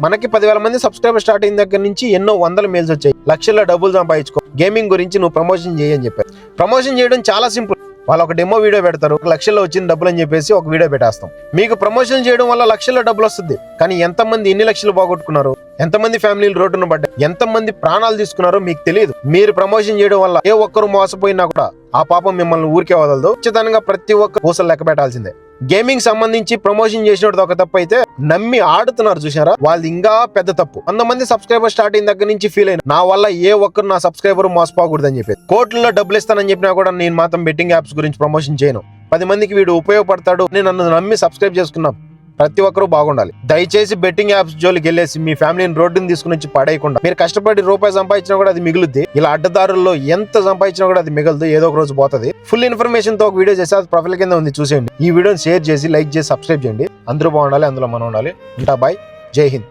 మనకి 10,000 మంది subscriber start అయిన దగ్గర నుంచి ఎన్నో వందల మెయిల్స్ వచ్చాయి, లక్షల్లో డబ్బులు సంపాదించుకో, గేమింగ్ గురించి నువ్వు ప్రమోషన్ చేయని చెప్పారు. ప్రమోషన్ చేయడం చాలా సింపుల్. వాళ్ళు ఒక డెమో వీడియో పెడతారు, లక్షల్లో వచ్చిన డబ్బులు అని చెప్పేసి ఒక వీడియో పెట్టేస్తాం. మీకు ప్రమోషన్ చేయడం వల్ల లక్షల్లో డబ్బులు వస్తుంది, కానీ ఎంతమంది ఎన్ని లక్షలు పోగొట్టుకున్నారు, ఎంతమంది ఫ్యామిలీలు రోడ్డున పడ్డారు, ఎంతమంది ప్రాణాలు తీసుకున్నారో మీకు తెలియదు. మీరు ప్రమోషన్ చేయడం వల్ల ఏ ఒక్కరు మోసపోయినా కూడా ఆ పాపం మిమ్మల్ని ఊరికే వదలదు. ఖచ్చితంగా ప్రతి ఒక్క పూసలు లెక్క పెట్టాల్సిందే. గేమింగ్ సంబంధించి ప్రమోషన్ చేసినట్టు ఒక తప్పు అయితే నమ్మి ఆడుతున్నారు చూసారా, వాళ్ళది ఇంకా పెద్ద తప్పు. 100 మంది సబ్స్క్రైబర్ స్టార్ట్ అయిన దగ్గర నుంచి ఫీల్ అయిన నా వల్ల ఏ ఒక్కరు నా సబ్స్క్రైబర్ మోసపోకూడదని చెప్పేది. కోట్లలో డబ్బులు ఇస్తానని చెప్పినా కూడా నేను మాత్రం బెట్టింగ్ యాప్స్ గురించి ప్రమోషన్ చేయను. 10 మందికి వీడు ఉపయోగపడతాడు, నేను నన్ను నమ్మి సబ్స్క్రైబ్ చేసుకున్నాం. ప్రతి ఒక్కరూ బాగుండాలి. దయచేసి బెట్టింగ్ యాప్స్ జోలికి వెళ్ళేసి మీ ఫ్యామిలీని రోడ్డుని తీసుకుని వచ్చి పడేయకుండా, మీరు కష్టపడి రూపాయి సంపాదించినా కూడా అది మిగులుద్ది. ఇలా అడ్డదారుల్లో ఎంత సంపాదించినా కూడా అది మిగలదు, ఏదో ఒక రోజు పోతుంది. ఫుల్ ఇన్ఫర్మేషన్ తో ఒక వీడియో చేసి అది ప్రొఫైల్ కింద ఉంది, చూసేయండి. ఈ వీడియోని షేర్ చేసి లైక్ చేసి సబ్స్క్రైబ్ చేయండి. అందరూ బాగుండాలి, అందులో మనం ఉండాలి. ఉంటా, బాయ్, జై హింద్.